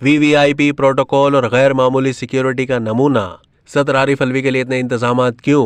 VVIP protocol और गैर मामूली सिक्योरिटी का नमूना। सदर आरिफ अलवी के लिए इतने इंतजामात क्यों?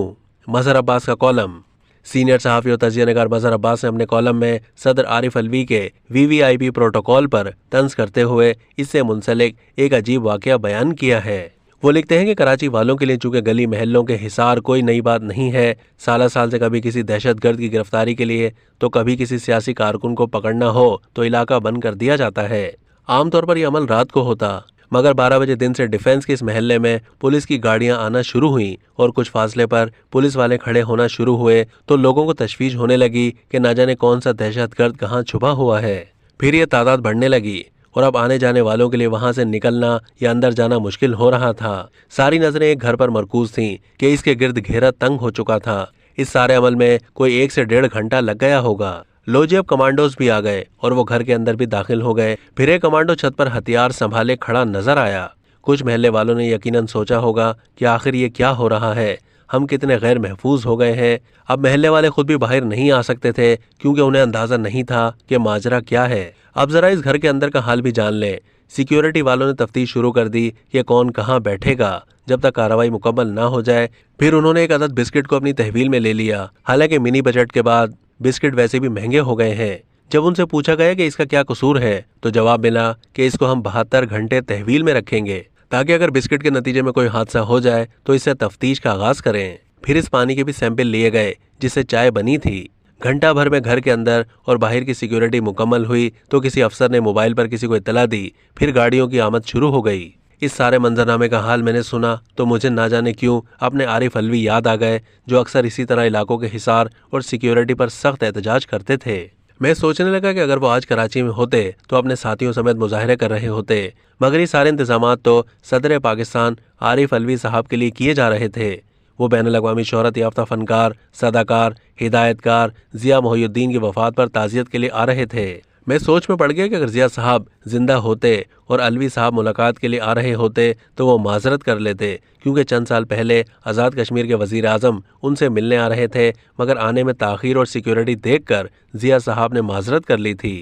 मजहर अब्बास का कॉलम। सीनियर सहाफ़ी और तजिया निगार मजहर अब्बास ने अपने कॉलम में सदर आरिफ अलवी के VVIP प्रोटोकॉल पर तंज करते हुए इससे मुंसलिक एक अजीब वाकया बयान किया है। वो लिखते हैं कि कराची वालों के लिए चूंकि गली महलों के हिसार कोई नई बात नहीं है, साल साल से कभी किसी दहशतगर्द की गिरफ्तारी के लिए तो कभी किसी सियासी कारकुन को पकड़ना हो तो इलाका बंद कर दिया जाता है। आमतौर पर यह अमल रात को होता, मगर 12 बजे दिन से डिफेंस के इस महल्ले में पुलिस की गाड़ियां आना शुरू हुई और कुछ फासले पर पुलिस वाले खड़े होना शुरू हुए तो लोगों को तशवीश होने लगी कि न जाने कौन सा दहशतगर्द कहाँ छुपा हुआ है। फिर यह तादाद बढ़ने लगी और अब आने जाने वालों के लिए वहां से निकलना या अंदर जाना मुश्किल हो रहा था। सारी नजरें एक घर पर मरकूज थीं कि इसके गिर्द घेरा तंग हो चुका था। इस सारे अमल में कोई 1 से 1.5 घंटा लग गया होगा। लो जी, अब कमांडोज भी आ गए और वो घर के अंदर भी दाखिल हो गए। फिर एक कमांडो छत पर हथियार संभाले खड़ा नजर आया। कुछ महल्ले वालों ने यकीनन सोचा होगा कि आखिर ये क्या हो रहा है, हम कितने गैर महफूज हो गए हैं। अब महल्ले वाले खुद भी बाहर नहीं आ सकते थे क्योंकि उन्हें अंदाजा नहीं था कि माजरा क्या है। अब जरा इस घर के अंदर का हाल भी जान लें। सिक्योरिटी वालों ने तफ्तीश शुरू कर दी कि कौन कहाँ बैठेगा जब तक कार्रवाई मुकम्मल ना हो जाए। फिर उन्होंने एक अदद बिस्किट को अपनी तहवील में ले लिया। हालांकि मिनी बजट के बाद बिस्किट वैसे भी महंगे हो गए हैं। जब उनसे पूछा गया कि इसका क्या कसूर है तो जवाब मिला कि इसको हम 72 घंटे तहवील में रखेंगे ताकि अगर बिस्किट के नतीजे में कोई हादसा हो जाए तो इससे तफ्तीश का आगाज करें। फिर इस पानी के भी सैंपल लिए गए जिससे चाय बनी थी। घंटा भर में घर के अंदर और बाहर की सिक्योरिटी मुकम्मल हुई तो किसी अफसर ने मोबाइल पर किसी को इत्तला दी। फिर गाड़ियों की आमद शुरू हो गई। इस सारे मंजरनामे का हाल मैंने सुना तो मुझे ना जाने क्यों अपने आरिफ अलवी याद आ गए, जो अक्सर इसी तरह इलाकों के हिसार और सिक्योरिटी पर सख्त एहतजाज करते थे। मैं सोचने लगा कि अगर वो आज कराची में होते तो अपने साथियों समेत मुजाहरे कर रहे होते, मगर ये सारे इंतजामात तो सदर पाकिस्तान आरिफ अलवी साहब के लिए किए जा रहे थे। वो बैनुल अक़वामी शोहरत याफ्ता फनकार, सदाकार, हिदायतकार जिया मोहिउद्दीन की वफात पर ताज़ियत के लिए आ रहे थे। मैं सोच में पड़ गया कि अगर जिया साहब जिंदा होते और अलवी साहब मुलाकात के लिए आ रहे होते तो वो माजरत कर लेते, क्योंकि चंद साल पहले आज़ाद कश्मीर के वज़ीर आज़म उनसे मिलने आ रहे थे, मगर आने में ताख़ीर और सिक्योरिटी देखकर जिया साहब ने माजरत कर ली थी।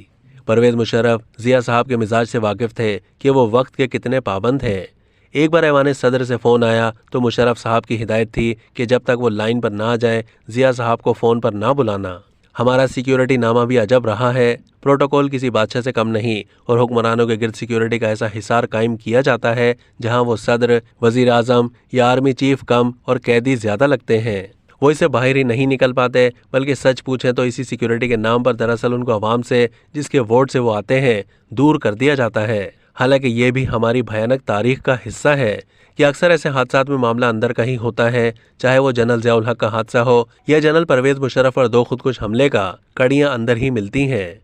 परवेज़ मुशर्रफ जिया साहब के मिजाज से वाकिफ़ थे कि वो वक्त के कितने पाबंद हैं। एक बार ऐवान सदर से फ़ोन आया तो मुशर्रफ साहब की हिदायत थी कि जब तक वो लाइन पर ना आ जाए जिया साहब को फ़ोन पर ना बुलाना। हमारा सिक्योरिटी नामा भी अजब रहा है। प्रोटोकॉल किसी बादशाह से कम नहीं और हुक्मरानों के गिर्द सिक्योरिटी का ऐसा हिसार कायम किया जाता है जहां वो सदर, वजीर आजम या आर्मी चीफ कम और कैदी ज्यादा लगते हैं। वो इससे बाहर ही नहीं निकल पाते, बल्कि सच पूछें तो इसी सिक्योरिटी के नाम पर दरअसल उनको अवाम से, जिसके वोट से वो आते हैं, दूर कर दिया जाता है। हालांकि ये भी हमारी भयानक तारीख का हिस्सा है कि अक्सर ऐसे हादसात में मामला अंदर का ही होता है, चाहे वो जनरल ज़िया उल हक का हादसा हो या जनरल परवेज़ मुशर्रफ और 2 खुदकुश हमले का, कड़ियां अंदर ही मिलती हैं।